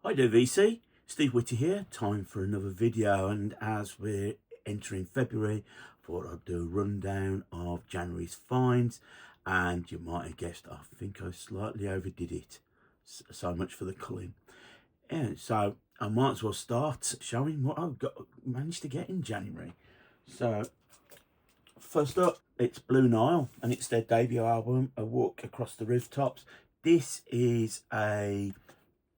Hi there VC, Steve Whitty here, time for another video, and as we're entering February, I thought I'd do a rundown of January's finds, and you might have guessed I think I slightly overdid it, so much for the culling. Yeah, so I might as well start showing what I've managed to get in January. So first up, it's Blue Nile, and it's their debut album, A Walk Across the Rooftops. This is a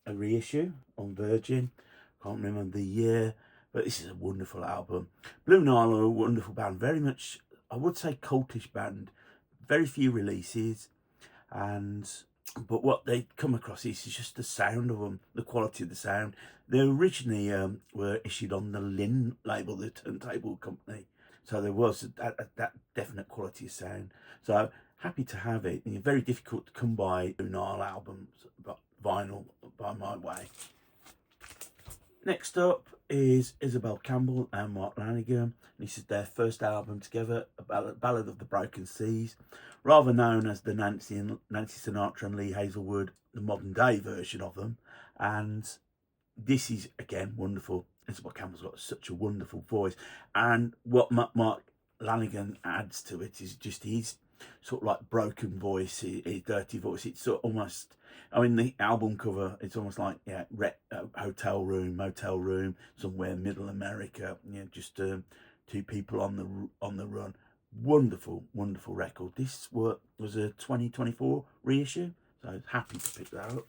reissue on Virgin. Can't remember the year, but this is a wonderful album. Blue Nile are a wonderful band, very much, I would say, cultish band. Very few releases, but what they come across is just the sound of them, the quality of the sound. They originally were issued on the Lin label, the turntable company, so there was that definite quality of sound. So happy to have it. And very difficult to come by Blue Nile albums, but vinyl by my way. Next up is Isabel Campbell and Mark Lanigan. This is their first album together, a Ballad of the Broken Seas, rather known as the Nancy Sinatra and Lee Hazelwood, the modern day version of them. And this is, again, wonderful. Isabel Campbell's got such a wonderful voice, and what Mark Lanigan adds to it is just his sort of like broken voice, his dirty voice. It's sort of almost, I mean, the album cover, it's almost like, yeah, hotel room, motel room, somewhere middle America, you know, just two people on the run. Wonderful, wonderful record. This was a 2024 reissue, so I was happy to pick that up.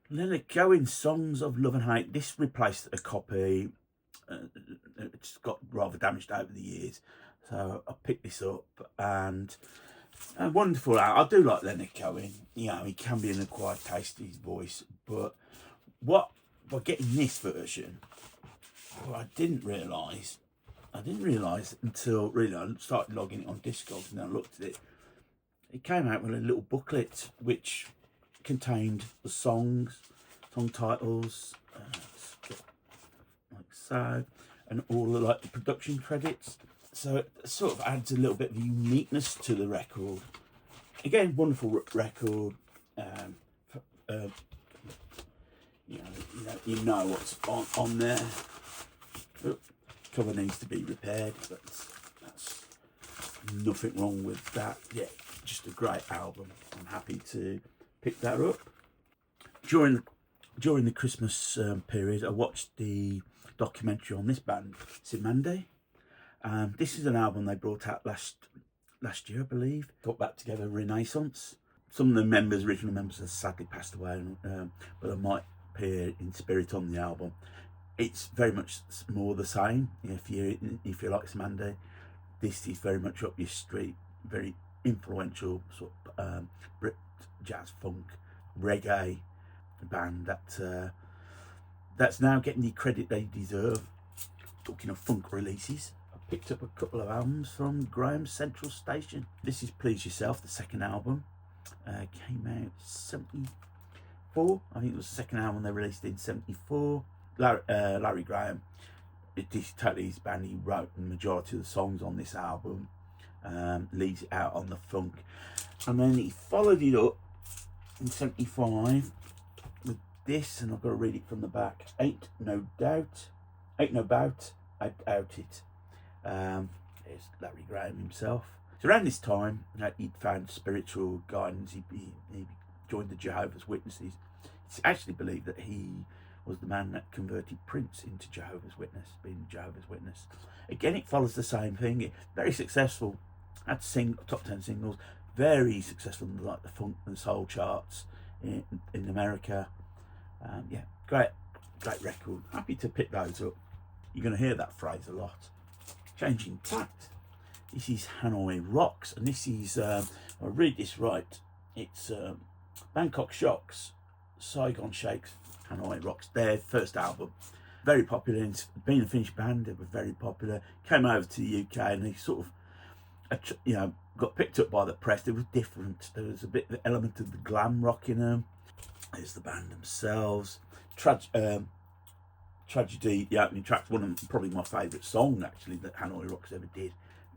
Leonard Cohen, Songs of Love and Hate. This replaced a copy. It's got rather damaged over the years, so I picked this up, and wonderful. I do like Leonard Cohen. You know, he can be an acquired taste to his voice, but by getting this version, what I didn't realise until really I started logging it on Discogs, and I looked at it. It came out with a little booklet which contained the song titles, like so, and all the like the production credits. So it sort of adds a little bit of uniqueness to the record. Again, wonderful record. You know what's on there. Cover needs to be repaired, but that's nothing wrong with that. Yeah, just a great album. I'm happy to pick that up. During the Christmas period, I watched the documentary on this band, Simande. This is an album they brought out last year, I believe. Got back together, Renaissance. Some of the original members, have sadly passed away, but they might appear in spirit on the album. It's very much more the same. If you like Simande, this is very much up your street. Very influential sort of Brit jazz funk reggae band that's now getting the credit they deserve. Talking of funk releases, I picked up a couple of albums from Graham's Central Station. This is Please Yourself, the second album. Came out 74. I think it was the second album they released in 74. Larry Graham, this is totally his band. He wrote the majority of the songs on this album. Leaves it out on the funk, and then he followed it up in 75 with this, and I've got to read it from the back. Ain't no bout, I doubt it. There's Larry Graham himself. So around this time, he'd found spiritual guidance. He joined the Jehovah's Witnesses. It's actually believed that he was the man that converted Prince into Jehovah's Witness, being a Jehovah's Witness. Again, it follows the same thing. Very successful. Had top 10 singles. Very successful in like the funk and soul charts in America. Yeah, great record. Happy to pick those up. You're going to hear that phrase a lot. Changing tact. This is Hanoi Rocks, and this is, I'll read this right. It's Bangkok Shocks, Saigon Shakes, Hanoi Rocks, their first album. Very popular. Being a Finnish band, they were very popular. Came over to the UK, and they sort of, got picked up by the press. They were different. There was a bit of the element of the glam rock in them. There's the band themselves. Tragedy, the opening track, one of probably my favourite song actually that Hanoi Rocks ever did.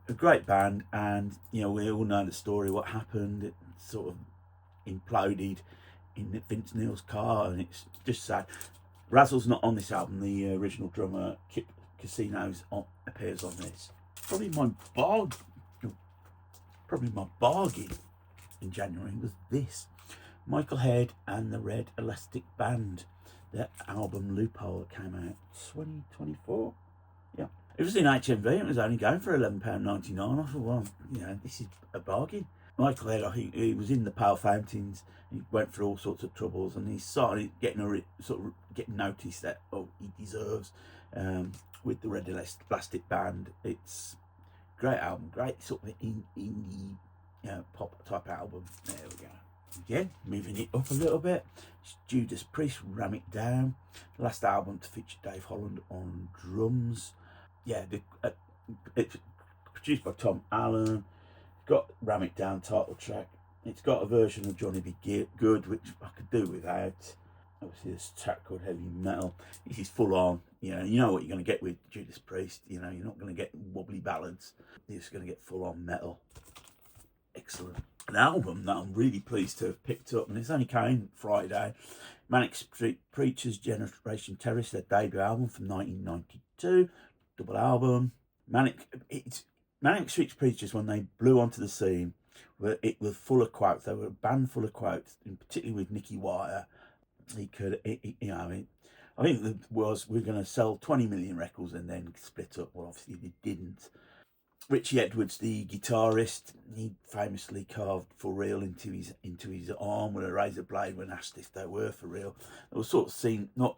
A great band, and we all know the story. What happened? It sort of imploded in Vince Neil's car, and it's just sad. Razzle's not on this album. The original drummer Kip Casinos appears on this. Probably my bargain in January was this: Michael Head and the Red Elastic Band. Their album Loophole came out 2024. Yeah, it was in HMV. It was only going for £11.99. I thought, well, this is a bargain. Michael Head, I think he was in the Pale Fountains. He went through all sorts of troubles, and he started getting getting noticed that he deserves with the Red Elastic Band. It's a great album, great sort of indie pop type album. There we go. Again, moving it up a little bit. It's Judas Priest, Ram It Down. The last album to feature Dave Holland on drums. Yeah, it's produced by Tom Allen. Got Ram It Down title track. It's got a version of Johnny B. Good, which I could do without. Obviously, there's a track called Heavy Metal. This is full on. You know what you're going to get with Judas Priest. You're not going to get wobbly ballads. You're just going to get full on metal. Excellent. An album that I'm really pleased to have picked up, and it's only came Friday. Manic Street Preachers' Generation Terrorist, their debut album from 1992. Double album. Manic Street Preachers, when they blew onto the scene, it was full of quotes. They were a band full of quotes, and particularly with Nicky Wire. I think it was, we're going to sell 20 million records and then split up. Well, obviously they didn't. Richie Edwards, the guitarist, he famously carved for real into his arm with a razor blade when asked if they were for real. It was sort of seen, I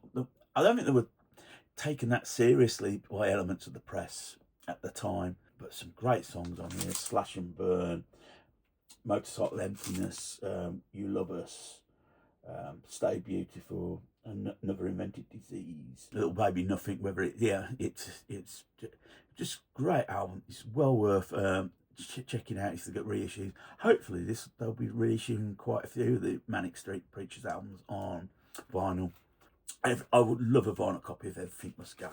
don't think they were taken that seriously by elements of the press at the time. But some great songs on here: Slash and Burn, Motorcycle Emptiness, You Love Us, Stay Beautiful, and Another Invented Disease, Little Baby Nothing. It's just great album. It's well worth checking out if they get reissued. Hopefully they'll be reissuing quite a few of the Manic Street Preachers albums on vinyl. I would love a vinyl copy of Everything Must Go.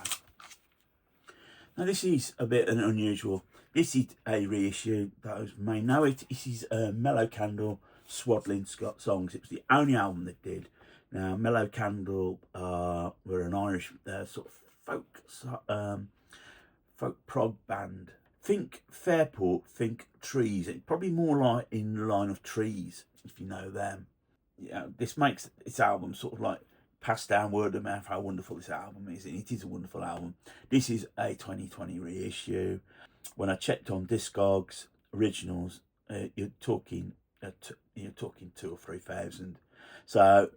Now this is a bit unusual. This is a reissue. Those may know it. This is Mellow Candle, Swaddling Songs. It was the only album they did. Now Mellow Candle were an Irish sort of folk prog band. Think Fairport, think Trees. It's probably more like in the line of Trees, if you know them. Yeah, this makes this album sort of like passed down word of mouth how wonderful this album is, and it is a wonderful album. This is a 2020 reissue. When I checked on Discogs originals, you're talking 2,000 or 3,000. So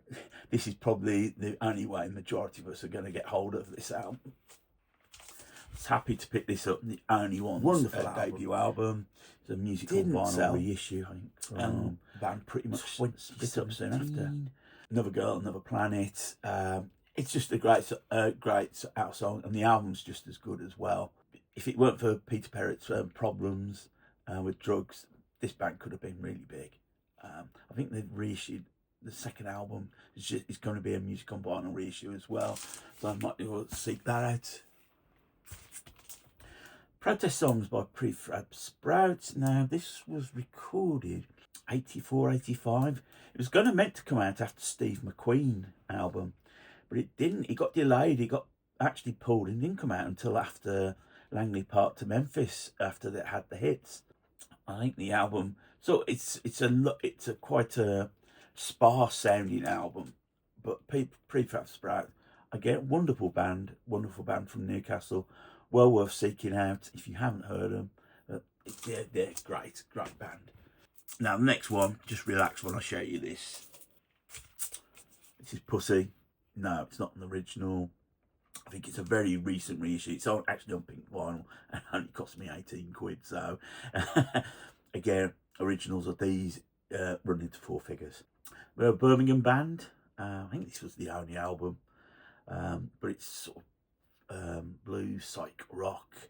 this is probably the only way majority of us are going to get hold of this album. I was happy to pick this up. The only one, wonderful debut album. It's a musical vinyl reissue, I think, from band pretty much went split up soon after. Another Girl, Another Planet. It's just a great out song, and the album's just as good as well. If it weren't for Peter Perrett's problems with drugs, this band could have been really big. I think they've reissued the second album. It's going to be a music on vinyl reissue as well, so I might seek that out. Protest Songs by Prefab Sprout. Now this was recorded 84, 85. It was meant to come out after Steve McQueen album, but it didn't. It got delayed. It got actually pulled and didn't come out until after Langley Park to Memphis, after they had the hits. I think the album, so it's a quite a sparse sounding album, but Prefab Sprout, again, wonderful band from Newcastle, well worth seeking out if you haven't heard them. They're great band. Now the next one, just relax when I show you this. This is Pussy. No, it's not an original. I think it's a very recent reissue. It's actually on pink vinyl and only cost me 18 quid. So again, originals of these run into four figures. We're a Birmingham band. I think this was the only album, but it's sort of blues, psych rock,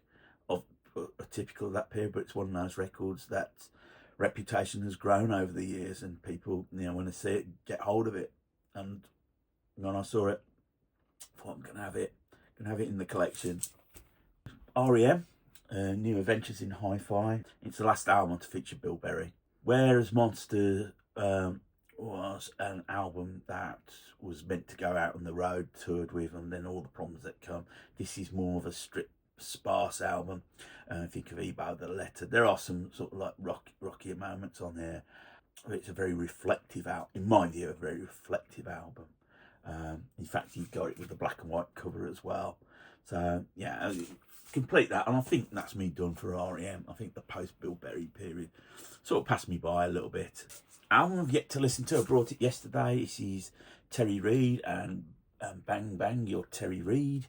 typical of that period. But it's one of those records that reputation has grown over the years, and people, when they see it, get hold of it. And when I saw it, I thought, I'm gonna have it in the collection. REM, New Adventures in Hi-Fi. It's the last album to feature Bill Berry. Whereas Monster was an album that was meant to go out on the road, toured with, and then all the problems that come. This is more of a sparse album. Think of Ebo the Letter. There are some sort of like rockier moments on there. It's a very reflective in my view, a very reflective album. In fact, you've got it with the black and white cover as well. So yeah, complete that, and I think that's me done for REM. I think the post Bill Berry period sort of passed me by a little bit. Album I've yet to listen to. I brought it yesterday. This is Terry Reid and Bang Bang Your Terry Reid.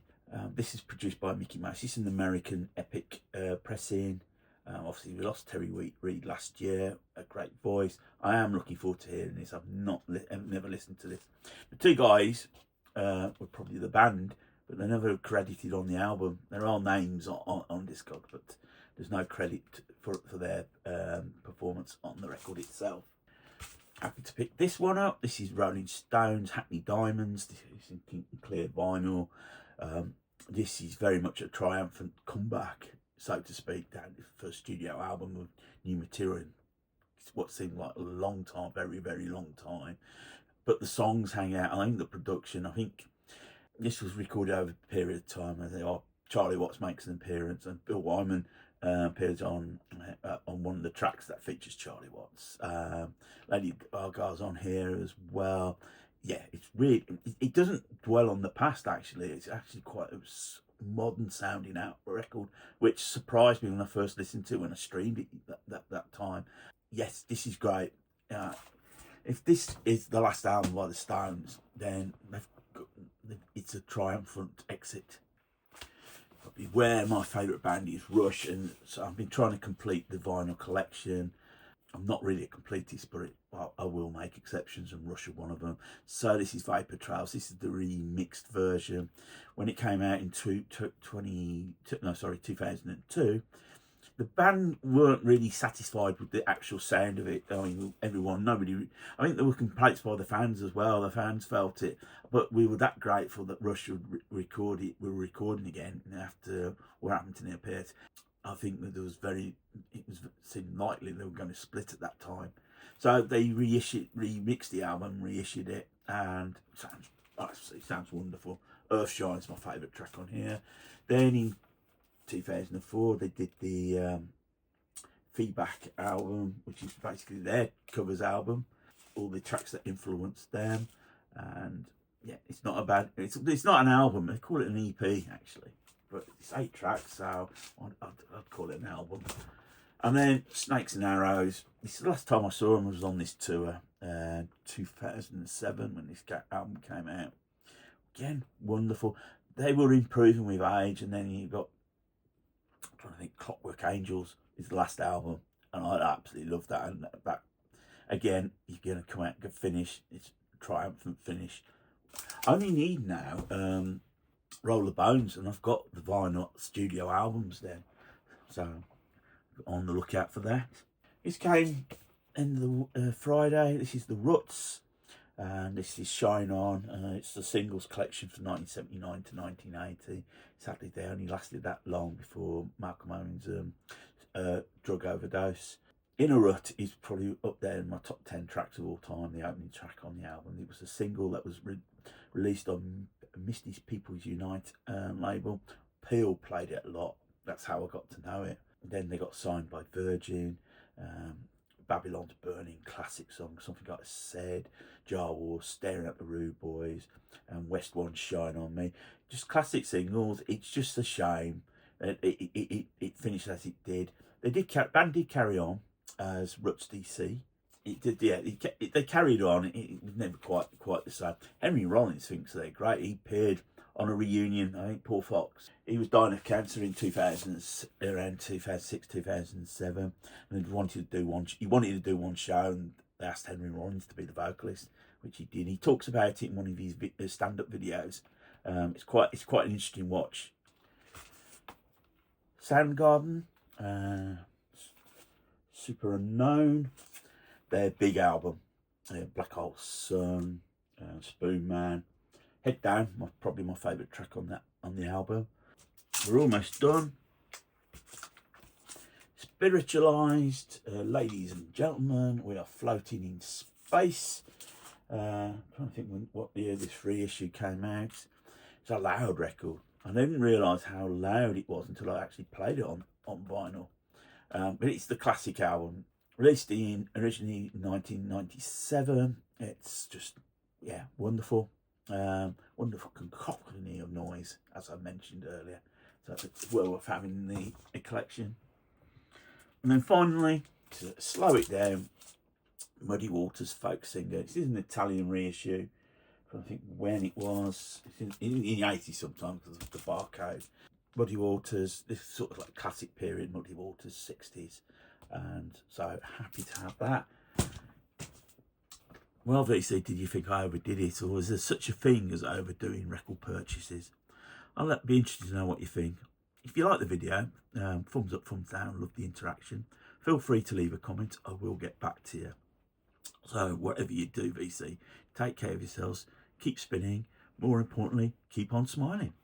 This is produced by Mickey Mouse. It's an American epic pressing. Obviously, we lost Terry Reid last year. A great voice. I am looking forward to hearing this. I've never listened to this. The two guys were probably the band, but they're never credited on the album. There are names on Discog, but there's no credit for their performance on the record itself. Happy to pick this one up. This is Rolling Stones, Hackney Diamonds. This is in clear vinyl. This is very much a triumphant comeback, so to speak. That first studio album of new material. It's what seemed like a long time, very, very long time. But the songs hang out. I think the production, I think this was recorded over a period of time. I think Charlie Watts makes an appearance, and Bill Wyman appears on one of the tracks that features Charlie Watts. Lady Gaga's on here as well. Yeah, it's really, it doesn't dwell on the past, actually. It's actually quite a modern sounding out record, which surprised me when I first listened to it, when I streamed it that time. Yes, this is great. If this is the last album by the Stones, then it's a triumphant exit. Beware, my favourite band is Rush, and so I've been trying to complete the vinyl collection. I'm not really a completist, but I will make exceptions, and Rush are one of them. So this is Vapor Trails. This is the remixed version. When it came out in 2002, the band weren't really satisfied with the actual sound of it. I mean, I think there were complaints by the fans as well. The fans felt it, but we were that grateful that Rush would record it. We were recording again after what happened to Neil Peart. I think that it seemed likely they were going to split at that time. So they remixed the album, reissued it, and it sounds wonderful. Earthshine's my favourite track on here. Then in 2004 they did the Feedback album, which is basically their covers album, all the tracks that influenced them. And yeah, it's not not an album, they call it an EP actually, but it's 8 tracks, so I'd call it an album. And then Snakes and Arrows, this is the last time I saw them, was on this tour, 2007, when this album came out. Again, wonderful. They were improving with age, and then you got, I'm trying to think, Clockwork Angels is the last album, and I absolutely love that. And that again, you're going to come out and finish. It's a triumphant finish. I only need now Roll the Bones, and I've got the vinyl studio albums there, so on the lookout for that. This came in the Friday. This is the Ruts, and this is Shine On. It's the singles collection from 1979 to 1980. Sadly, they only lasted that long before Malcolm Owen's drug overdose. In a Rut is probably up there in my top 10 tracks of all time, the opening track on the album. It was a single that was released on Misty's People's Unite label. Peel played it a lot. That's how I got to know it. Then they got signed by Virgin. Babylon's Burning, classic song, Something Like Said, Jar Wars, Staring at the Rude Boys, and West One, Shine On Me. Just classic singles. It's just a shame that it finished as it did. Band did carry on as Ruts DC. It did, yeah. They carried on. It was never quite the same. Henry Rollins thinks they're great. He appeared on a reunion. I think Paul Fox. He was dying of cancer in around 2006, 2007, and he wanted to do one show, and they asked Henry Rollins to be the vocalist, which he did. He talks about it in one of his stand-up videos. It's quite an interesting watch. Soundgarden, Super Unknown, their big album, Black Hole Sun, Spoon Man, Head Down, probably my favourite track on the album. We're almost done. Spiritualized, ladies and gentlemen, we are floating in space. Trying to think what year this reissue came out. It's a loud record. I didn't realise how loud it was until I actually played it on vinyl. But it's the classic album, released originally in 1997. It's just, yeah, wonderful. Wonderful cacophony of noise, as I mentioned earlier. So it's well worth having in the collection. And then finally, to slow it down, Muddy Waters Folk Singer. This is an Italian reissue. I think when it was. It's in the 80s sometimes because of the barcode. Muddy Waters, this is sort of like classic period, Muddy Waters 60s. And so happy to have that. Well, VC, did you think I overdid it, or is there such a thing as overdoing record purchases? I'll be interested to know what you think. If you like the video, thumbs up, thumbs down, love the interaction. Feel free to leave a comment, I will get back to you. So whatever you do, VC, take care of yourselves, keep spinning, more importantly, keep on smiling.